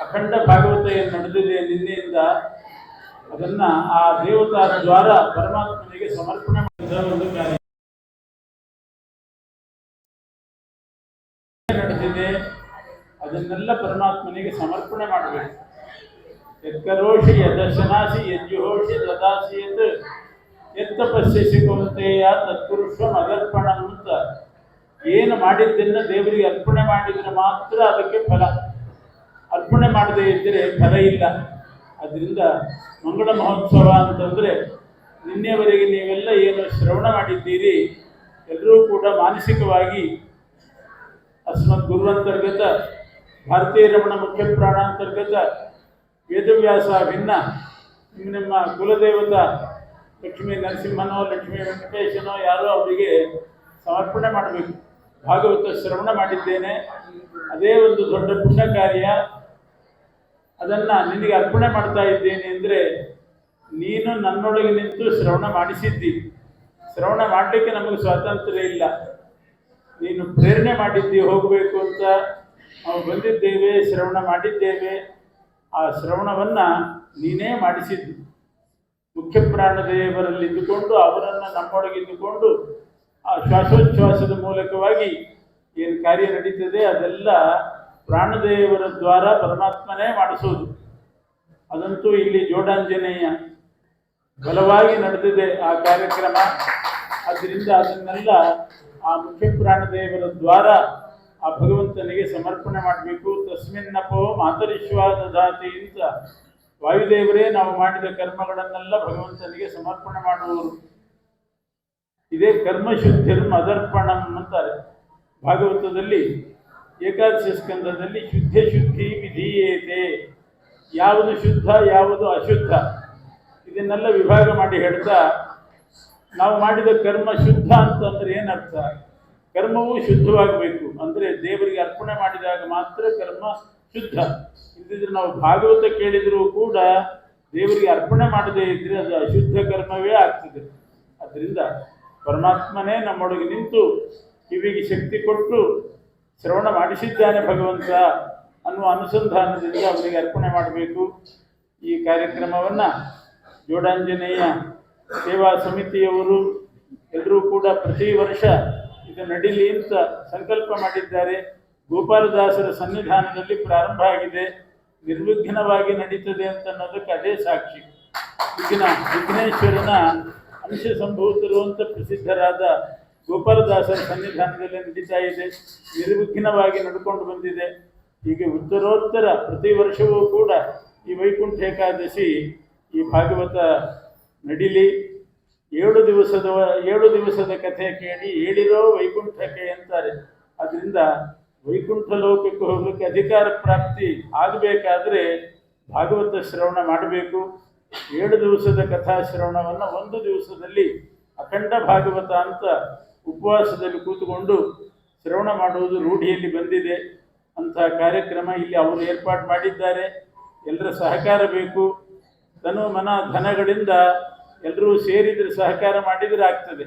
ಅಖಂಡ ಭಾಗವತ ಏನು ನಡೆದಿದೆ ನಿನ್ನೆಯಿಂದ ಅದನ್ನ ಆ ದೇವತಾ ದ್ವಾರ ಪರಮಾತ್ಮನಿಗೆ ಸಮರ್ಪಣೆ ಮಾಡಿದ ಒಂದು ಕಾರ್ಯ ನಡೆದಿದೆ. ಅದನ್ನೆಲ್ಲ ಪರಮಾತ್ಮನಿಗೆ ಸಮರ್ಪಣೆ ಮಾಡಬೇಕು. ಯತ್ಕರೋಷಿ ಯದಶನಾಸಿ ಯಜ್ಜುಹೋಷಿ ದದಾಸಿ ಯತ್ತಪಸ್ಯಸಿ ಕೌಂತೆಯ ತತ್ಪುರುಷ ಮದರ್ಪಣಂ ಅಂತ ಏನು ಮಾಡಿದ್ದನ್ನು ದೇವರಿಗೆ ಅರ್ಪಣೆ ಮಾಡಿದರೆ ಮಾತ್ರ ಅದಕ್ಕೆ ಫಲ. ಅರ್ಪಣೆ ಮಾಡದೇ ಇದ್ದರೆ ಫಲ ಇಲ್ಲ. ಅದರಿಂದ ಮಂಗಳ ಮಹೋತ್ಸವ ಅಂತಂದರೆ ನಿನ್ನೆವರೆಗೆ ನೀವೆಲ್ಲ ಏನು ಶ್ರವಣ ಮಾಡಿದ್ದೀರಿ ಎಲ್ಲರೂ ಕೂಡ ಮಾನಸಿಕವಾಗಿ ಅಸ್ಮತ್ ಗುರುವಂತರ್ಗತ ಭಾರತೀಯ ರಮಣ ಮುಖ್ಯ ಪ್ರಾಣಾಂತರ್ಗತ ವೇದವ್ಯಾಸ ಭಿನ್ನ ನಿಮ್ಮ ಕುಲದೇವತಾ ಲಕ್ಷ್ಮೀ ನರಸಿಂಹನೋ ಲಕ್ಷ್ಮೀ ವೆಂಕಟೇಶನೋ ಯಾರೋ ಅವರಿಗೆ ಸಮರ್ಪಣೆ ಮಾಡಬೇಕು. ಭಾಗವತ ಶ್ರವಣ ಮಾಡಿದ್ದೇನೆ, ಅದೇ ಒಂದು ದೊಡ್ಡ ಪುಣ್ಯ ಕಾರ್ಯ. ಅದನ್ನು ನಿನಗೆ ಅರ್ಪಣೆ ಮಾಡ್ತಾ ಇದ್ದೇನೆ ಅಂದರೆ ನೀನು ನನ್ನೊಳಗೆ ನಿಂತು ಶ್ರವಣ ಮಾಡಿಸಿದ್ದಿ. ಶ್ರವಣ ಮಾಡಲಿಕ್ಕೆ ನಮಗೆ ಸ್ವಾತಂತ್ರ್ಯ ಇಲ್ಲ, ನೀನು ಪ್ರೇರಣೆ ಮಾಡಿದ್ದಿ ಹೋಗಬೇಕು ಅಂತ. ನಾವು ಬಂದಿದ್ದೇವೆ, ಶ್ರವಣ ಮಾಡಿದ್ದೇವೆ. ಆ ಶ್ರವಣವನ್ನು ನೀನೇ ಮಾಡಿಸಿದ್ದಿ. ಮುಖ್ಯ ಪ್ರಾಣದೇವರಲ್ಲಿ ಇದ್ದುಕೊಂಡು ಅವರನ್ನು ನಮ್ಮೊಳಗೆ ಇದ್ದುಕೊಂಡು ಆ ಶ್ವಾಸೋಚ್ಛ್ವಾಸದ ಮೂಲಕವಾಗಿ ಏನು ಕಾರ್ಯ ನಡೀತದೆ ಅದೆಲ್ಲ ಪ್ರಾಣದೇವರ ದ್ವಾರ ಪರಮಾತ್ಮನೇ ಮಾಡಿಸೋದು. ಅದಂತೂ ಇಲ್ಲಿ ಜೋಡಾಂಜನೇಯ ಬಲವಾಗಿ ನಡೆದಿದೆ ಆ ಕಾರ್ಯಕ್ರಮ. ಆದ್ದರಿಂದ ಅದನ್ನೆಲ್ಲ ಆ ಮುಖ್ಯ ಪ್ರಾಣದೇವರ ದ್ವಾರ ಆ ಭಗವಂತನಿಗೆ ಸಮರ್ಪಣೆ ಮಾಡಬೇಕು. ತಸ್ಮಿನ್ನಪೋ ಮಾತರಿಶ್ವಾದ ದಾತಿ ಅಂತ ವಾಯುದೇವರೇ ನಾವು ಮಾಡಿದ ಕರ್ಮಗಳನ್ನೆಲ್ಲ ಭಗವಂತನಿಗೆ ಸಮರ್ಪಣೆ ಮಾಡುವರು. ಇದೇ ಕರ್ಮಶುದ್ಧಿರ್ ಮದರ್ಪಣಂ ಅಂತಾರೆ ಭಾಗವತದಲ್ಲಿ. ಏಕಾದಶ ಸ್ಕಂದದಲ್ಲಿ ಶುದ್ಧಿ ವಿಧೀಯೇತೆ, ಯಾವುದು ಶುದ್ಧ ಯಾವುದು ಅಶುದ್ಧ ಇದನ್ನೆಲ್ಲ ವಿಭಾಗ ಮಾಡಿ ಹೇಳ್ತಾ, ನಾವು ಮಾಡಿದ ಕರ್ಮ ಶುದ್ಧ ಅಂತಂದ್ರೆ ಏನರ್ಥ? ಕರ್ಮವು ಶುದ್ಧವಾಗಬೇಕು ಅಂದರೆ ದೇವರಿಗೆ ಅರ್ಪಣೆ ಮಾಡಿದಾಗ ಮಾತ್ರ ಕರ್ಮ ಶುದ್ಧ. ಇಲ್ಲದಿದ್ರೆ ನಾವು ಭಾಗವತ ಕೇಳಿದರೂ ಕೂಡ ದೇವರಿಗೆ ಅರ್ಪಣೆ ಮಾಡದೇ ಇದ್ದರೆ ಅದು ಅಶುದ್ಧ ಕರ್ಮವೇ ಆಗ್ತದೆ. ಅದರಿಂದ ಪರಮಾತ್ಮನೇ ನಮ್ಮೊಳಗೆ ನಿಂತು ಕಿವಿಗೆ ಶಕ್ತಿ ಕೊಟ್ಟು ಶ್ರವಣ ಮಾಡಿಸಿದ್ದಾನೆ ಭಗವಂತ ಅನ್ನುವ ಅನುಸಂಧಾನದಿಂದ ಅವರಿಗೆ ಅರ್ಪಣೆ ಮಾಡಬೇಕು. ಈ ಕಾರ್ಯಕ್ರಮವನ್ನು ಜೋಡಾಂಜನೇಯ ಸೇವಾ ಸಮಿತಿಯವರು ಎಲ್ಲರೂ ಕೂಡ ಪ್ರತಿ ವರ್ಷ ಇದು ನಡೀಲಿ ಅಂತ ಸಂಕಲ್ಪ ಮಾಡಿದ್ದಾರೆ. ಗೋಪಾಲದಾಸರ ಸನ್ನಿಧಾನದಲ್ಲಿ ಪ್ರಾರಂಭ ಆಗಿದೆ, ನಿರ್ವಿಘ್ನವಾಗಿ ನಡೀತದೆ ಅಂತ ಅನ್ನೋದಕ್ಕೆ ಅದೇ ಸಾಕ್ಷಿ. ಈಗಿನ ವಿಘ್ನೇಶ್ವರನ ಅಂಶ ಸಂಭೂತರು ಅಂತ ಪ್ರಸಿದ್ಧರಾದ ಗೋಪಾಲದಾಸರ ಸನ್ನಿಧಾನದಲ್ಲಿ ನಡೀತಾ ಇದೆ, ನಿರ್ವಿಘ್ನವಾಗಿ ನಡ್ಕೊಂಡು ಬಂದಿದೆ. ಹೀಗೆ ಉತ್ತರೋತ್ತರ ಪ್ರತಿ ವರ್ಷವೂ ಕೂಡ ಈ ವೈಕುಂಠ ಏಕಾದಶಿ ಈ ಭಾಗವತ ನಡೀಲಿ. 7 ದಿವಸದ ಕಥೆ ಕೇಳಿ ಹೇಳಿರೋ ವೈಕುಂಠಕ್ಕೆ ಅಂತಾರೆ. ಅದರಿಂದ ವೈಕುಂಠ ಲೋಕಕ್ಕೆ ಹೋಗಲಿಕ್ಕೆ ಅಧಿಕಾರ ಪ್ರಾಪ್ತಿ ಆಗಬೇಕಾದ್ರೆ ಭಾಗವತ ಶ್ರವಣ ಮಾಡಬೇಕು. 7 ದಿವಸದ ಕಥಾ ಶ್ರವಣವನ್ನು 1 ದಿವಸದಲ್ಲಿ ಅಖಂಡ ಭಾಗವತ ಅಂತ ಉಪವಾಸದಲ್ಲಿ ಕೂತುಕೊಂಡು ಶ್ರವಣ ಮಾಡುವುದು ರೂಢಿಯಲ್ಲಿ ಬಂದಿದೆ. ಅಂಥ ಕಾರ್ಯಕ್ರಮ ಇಲ್ಲಿ ಅವರು ಏರ್ಪಾಡು ಮಾಡಿದ್ದಾರೆ. ಎಲ್ಲರ ಸಹಕಾರ ಬೇಕು. ತನು ಮನ ಧನಗಳಿಂದ ಎಲ್ಲರೂ ಸೇರಿದರೆ ಸಹಕಾರ ಮಾಡಿದರೆ ಆಗ್ತದೆ.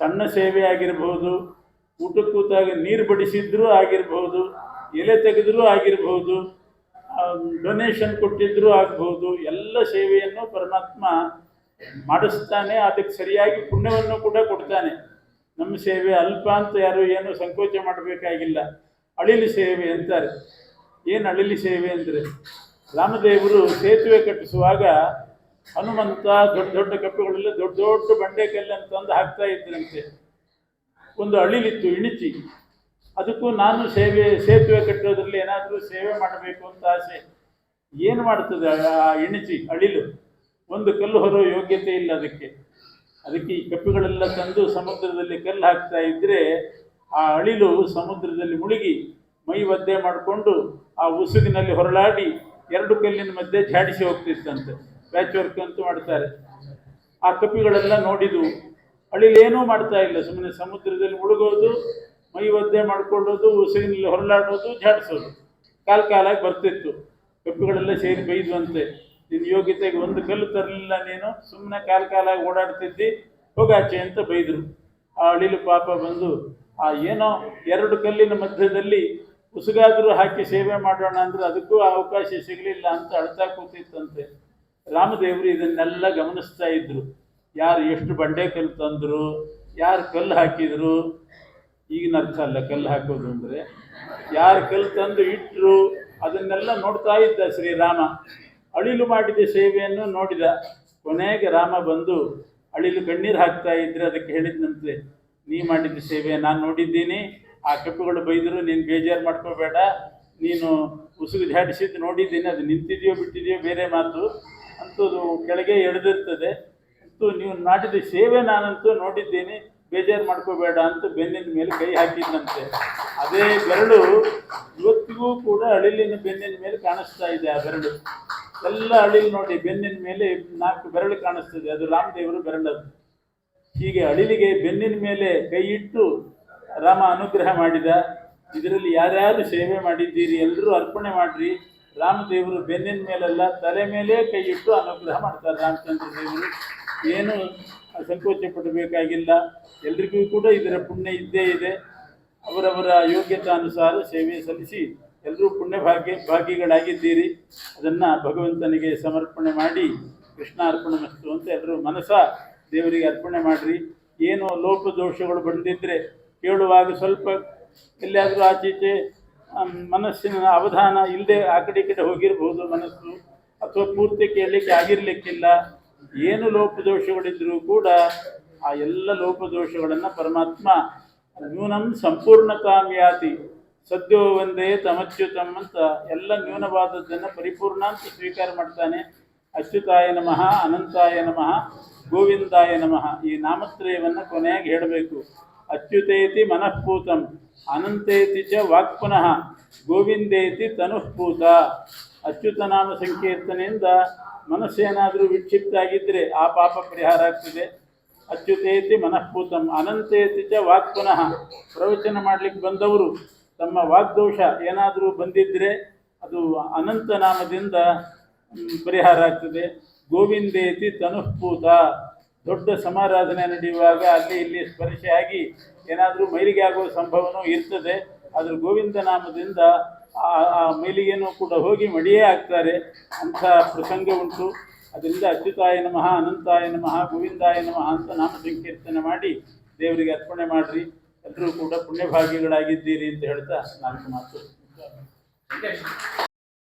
ಸಣ್ಣ ಸೇವೆ ಆಗಿರ್ಬೋದು, ಊಟಕ್ಕೆ ಕೂತಾಗ ನೀರು ಬಡಿಸಿದ್ರೂ ಆಗಿರ್ಬೋದು, ಎಲೆ ತೆಗೆದರೂ ಆಗಿರ್ಬೋದು, ಡೊನೇಷನ್ ಕೊಟ್ಟಿದ್ರೂ ಆಗ್ಬೋದು. ಎಲ್ಲ ಸೇವೆಯನ್ನು ಪರಮಾತ್ಮ ಮಾಡಿಸ್ತಾನೆ. ಅದಕ್ಕೆ ಸರಿಯಾಗಿ ಪುಣ್ಯವನ್ನು ಕೂಡ ಕೊಡ್ತಾನೆ. ನಮ್ಮ ಸೇವೆ ಅಲ್ಪ ಅಂತ ಯಾರು ಏನು ಸಂಕೋಚ ಮಾಡಬೇಕಾಗಿಲ್ಲ. ಅಳಿಲಿ ಸೇವೆ ಅಂತಾರೆ. ಏನು ಅಳಿಲಿ ಸೇವೆ ಅಂದರೆ, ರಾಮದೇವರು ಸೇತುವೆ ಕಟ್ಟಿಸುವಾಗ ಹನುಮಂತ ದೊಡ್ಡ ದೊಡ್ಡ ಕಪ್ಪೆಗಳೆಲ್ಲ ದೊಡ್ಡ ದೊಡ್ಡ ಬಂಡೆಕಲ್ಲನ್ನು ತಂದು ಹಾಕ್ತಾ ಇದ್ರಂತೆ. ಒಂದು ಅಳಿಲಿತ್ತು ಇಣಿಚಿ. ಅದಕ್ಕೂ ನಾನು ಸೇತುವೆ ಕಟ್ಟೋದ್ರಲ್ಲಿ ಏನಾದರೂ ಸೇವೆ ಮಾಡಬೇಕು ಅಂತ ಆಸೆ. ಏನು ಮಾಡ್ತದೆ ಆ ಇಣಿಚಿ ಅಳಿಲು? ಒಂದು ಕಲ್ಲು ಹೊರೋ ಯೋಗ್ಯತೆ ಇಲ್ಲ ಅದಕ್ಕೆ. ಈ ಕಪ್ಪೆಗಳೆಲ್ಲ ತಂದು ಸಮುದ್ರದಲ್ಲಿ ಕಲ್ಲು ಹಾಕ್ತಾ ಇದ್ದರೆ ಆ ಅಳಿಲು ಸಮುದ್ರದಲ್ಲಿ ಮುಳುಗಿ ಮೈ ಒದ್ದೆ ಮಾಡಿಕೊಂಡು ಆ ಉಸುಗಿನಲ್ಲಿ ಹೊರಳಾಡಿ 2 ಕಲ್ಲಿನ ಮಧ್ಯೆ ಝಾಡಿಸಿ ಹೋಗ್ತಿತ್ತಂತೆ. ಪ್ಯಾಚ್ ವರ್ಕ್ ಅಂತೂ ಮಾಡ್ತಾರೆ. ಆ ಕಪಿಗಳೆಲ್ಲ ನೋಡಿದ್ವು. ಅಳಿಲೇನೂ ಮಾಡ್ತಾ ಇಲ್ಲ, ಸುಮ್ಮನೆ ಸಮುದ್ರದಲ್ಲಿ ಮುಳುಗೋದು, ಮೈ ಒದ್ದೆ ಮಾಡ್ಕೊಳ್ಳೋದು, ಉಸುಗಿನಲ್ಲಿ ಹೊರಳಾಡೋದು, ಝಾಡಿಸೋದು. ಕಾಲಾಗಿ ಬರ್ತಿತ್ತು. ಕಪಿಗಳೆಲ್ಲ ಸೇರಿ ಬೈದ್ವಂತೆ, ನಿನ್ನ ಯೋಗ್ಯತೆಗೆ 1 ಕಲ್ಲು ತರಲಿಲ್ಲ, ನೀನು ಸುಮ್ಮನೆ ಕಾಲಾಗಿ ಓಡಾಡ್ತಿದ್ದಿ, ಹೋಗಾಚೆ ಅಂತ ಬೈದರು. ಆ ಅಳಿಲು ಪಾಪ ಬಂದು ಆ ಏನೋ 2 ಕಲ್ಲಿನ ಮಧ್ಯದಲ್ಲಿ ಉಸುಗಾದರೂ ಹಾಕಿ ಸೇವೆ ಮಾಡೋಣ ಅಂದರೆ ಅದಕ್ಕೂ ಅವಕಾಶ ಸಿಗಲಿಲ್ಲ ಅಂತ ಅಳ್ತಾ ಕೂತಿತ್ತಂತೆ. ರಾಮದೇವರು ಇದನ್ನೆಲ್ಲ ಗಮನಿಸ್ತಾ ಇದ್ರು. ಯಾರು ಎಷ್ಟು ಬಂಡೆ ಕಲ್ಲು ತಂದರು, ಯಾರು ಕಲ್ಲು ಹಾಕಿದರು, ಈಗಿನ ಅರ್ಥ ಅಲ್ಲ ಕಲ್ಲು ಹಾಕೋದು ಅಂದರೆ, ಯಾರು ಕಲ್ಲು ತಂದು ಇಟ್ಟರು ಅದನ್ನೆಲ್ಲ ನೋಡ್ತಾ ಇದ್ದ ಶ್ರೀರಾಮ. ಅಳಿಲು ಮಾಡಿದ ಸೇವೆಯನ್ನು ನೋಡಿದ. ಕೊನೆಗೆ ರಾಮ ಬಂದು ಅಳಿಲು ಕಣ್ಣೀರು ಹಾಕ್ತಾ ಇದ್ರೆ ಅದಕ್ಕೆ ಹೇಳಿದ್ನಂತೆ, ನೀ ಮಾಡಿದ ಸೇವೆ ನಾನು ನೋಡಿದ್ದೀನಿ, ಆ ಕಪ್ಪುಗಳು ಬೈದರು, ನೀನು ಬೇಜಾರು ಮಾಡ್ಕೋಬೇಡ, ನೀನು ಉಸುಗು ಝಾಡಿಸಿದ್ದು ನೋಡಿದ್ದೀನಿ, ಅದು ನಿಂತಿದೆಯೋ ಬಿಟ್ಟಿದೆಯೋ ಬೇರೆ ಮಾತು, ಅಂತೂ ಅದು ಕೆಳಗೆ ಎಳೆದಿರ್ತದೆ, ಅಂತೂ ನೀವು ಮಾಡಿದ ಸೇವೆ ನಾನಂತೂ ನೋಡಿದ್ದೀನಿ, ಬೇಜಾರು ಮಾಡ್ಕೋಬೇಡ ಅಂತ ಬೆನ್ನಿನ ಮೇಲೆ ಕೈ ಹಾಕಿದ್ದಂತೆ. ಅದೇ ಬೆರಳು ಇವತ್ತಿಗೂ ಕೂಡ ಅಳಿಲಿನ ಬೆನ್ನಿನ ಮೇಲೆ ಕಾಣಿಸ್ತಾ ಇದೆ. ಆ ಬೆರಳು ಎಲ್ಲ ಅಳಿಲು ನೋಡಿ ಬೆನ್ನಿನ ಮೇಲೆ 4 ಬೆರಳು ಕಾಣಿಸ್ತದೆ, ಅದು ರಾಮದೇವರು ಬೆರಳದು. ಹೀಗೆ ಅಳಿಲಿಗೆ ಬೆನ್ನಿನ ಮೇಲೆ ಕೈ ಇಟ್ಟು ರಾಮ ಅನುಗ್ರಹ ಮಾಡಿದ. ಇದರಲ್ಲಿ ಯಾರ್ಯಾರು ಸೇವೆ ಮಾಡಿದ್ದೀರಿ ಎಲ್ಲರೂ ಅರ್ಪಣೆ ಮಾಡಿರಿ. ರಾಮದೇವರು ಬೆನ್ನಿನ ಮೇಲೆಲ್ಲ ತಲೆ ಮೇಲೆ ಕೈ ಇಟ್ಟು ಅನುಗ್ರಹ ಮಾಡ್ತಾರೆ. ರಾಮಚಂದ್ರ ದೇವರು ಏನು ಸಂಕೋಚ ಪಡಬೇಕಾಗಿಲ್ಲ. ಎಲ್ರಿಗೂ ಕೂಡ ಇದರ ಪುಣ್ಯ ಇದ್ದೇ ಇದೆ. ಅವರವರ ಯೋಗ್ಯತಾನುಸಾರ ಸೇವೆ ಸಲ್ಲಿಸಿ ಎಲ್ಲರೂ ಭಾಗಿಗಳಾಗಿದ್ದೀರಿ. ಅದನ್ನು ಭಗವಂತನಿಗೆ ಸಮರ್ಪಣೆ ಮಾಡಿ ಕೃಷ್ಣ ಅರ್ಪಣಮಸ್ತು ಅಂತ ಎಲ್ಲರೂ ಮನಸ ದೇವರಿಗೆ ಅರ್ಪಣೆ ಮಾಡಿರಿ. ಏನು ಲೋಪದೋಷಗಳು ಬಂದಿದ್ದರೆ ಕೇಳುವಾಗ ಸ್ವಲ್ಪ ಎಲ್ಲಿಯಾದರೂ ಆಚೀಚೆ ಮನಸ್ಸಿನ ಅವಧಾನ ಇಲ್ಲದೆ ಆ ಕಡೆ ಈ ಕಡೆ ಹೋಗಿರ್ಬೋದು ಮನಸ್ಸು, ಅಥವಾ ಪೂರ್ತಿ ಕೇಳಲಿಕ್ಕೆ ಆಗಿರಲಿಕ್ಕಿಲ್ಲ. ಏನು ಲೋಪದೋಷಗಳಿದ್ದರೂ ಕೂಡ ಆ ಎಲ್ಲ ಲೋಪದೋಷಗಳನ್ನು ಪರಮಾತ್ಮ ನ್ಯೂನಂ ಸಂಪೂರ್ಣತಾಮ್ಯಾತಿ ಸದ್ಯೋ ಒಂದೇ ತಮಚ್ಯುತಂ ಅಂತ ಎಲ್ಲ ನ್ಯೂನವಾದದ್ದನ್ನು ಪರಿಪೂರ್ಣ ಅಂತ ಸ್ವೀಕಾರ ಮಾಡ್ತಾನೆ. ಅಚ್ಯುತಾಯ ನಮಃ, ಅನಂತಾಯ ನಮಃ, ಗೋವಿಂದಾಯ ನಮಃ ಈ ನಾಮತ್ರಯವನ್ನು ಕೊನೆಯಾಗಿ ಹೇಳಬೇಕು. ಅಚ್ಯುತೇತಿ ಮನಃಪೂತಂ, ಅನಂತೇತಿ ಚ ವಾಕ್ಪುನಃ, ಗೋವಿಂದೇತಿ ತನುಃಪೂತ. ಅಚ್ಯುತ ನಾಮ ಸಂಕೀರ್ತನೆಯಿಂದ ಮನಸ್ಸೇನಾದರೂ ವಿಕ್ಷಿಪ್ತ ಆಗಿದ್ದರೆ ಆ ಪಾಪ ಪರಿಹಾರ ಆಗ್ತದೆ. ಅಚ್ಯುತೇತಿ ಮನಃಪೂತಂ, ಅನಂತೇತಿ ಚ ವಾಕ್ಪುನಃ. ಪ್ರವಚನ ಮಾಡಲಿಕ್ಕೆ ಬಂದವರು ತಮ್ಮ ವಾಗ್ದೋಷ ಏನಾದರೂ ಬಂದಿದ್ದರೆ ಅದು ಅನಂತ ನಾಮದಿಂದ ಪರಿಹಾರ ಆಗ್ತದೆ. ಗೋವಿಂದೇತಿ ತನುಃಪೂತ. ದೊಡ್ಡ ಸಮಾರಾಧನೆ ನಡೆಯುವಾಗ ಅಲ್ಲಿ ಇಲ್ಲಿ ಸ್ಪರ್ಶ ಆಗಿ ಏನಾದರೂ ಮೈಲಿಗೆ ಆಗುವ ಸಂಭವನೂ ಇರ್ತದೆ. ಆದರೆ ಗೋವಿಂದ ನಾಮದಿಂದ ಆ ಮೈಲಿಗೆನೂ ಕೂಡ ಹೋಗಿ ಮಡಿಯೇ ಆಗ್ತಾರೆ, ಅಂಥ ಪ್ರಸಂಗ ಉಂಟು. ಅದರಿಂದ ಅಚ್ಯುತಾಯ ನಮಃ, ಅನಂತಾಯ ನಮಃ, ಗೋವಿಂದಾಯ ನಮಃ ಅಂತ ನಾಮ ಸಂಕೀರ್ತನೆ ಮಾಡಿ ದೇವರಿಗೆ ಅರ್ಪಣೆ ಮಾಡಿರಿ. ಎಲ್ಲರೂ ಕೂಡ ಪುಣ್ಯಭಾಗಿಗಳಾಗಿದ್ದೀರಿ ಅಂತ ಹೇಳ್ತಾ 4 ಮಾತು.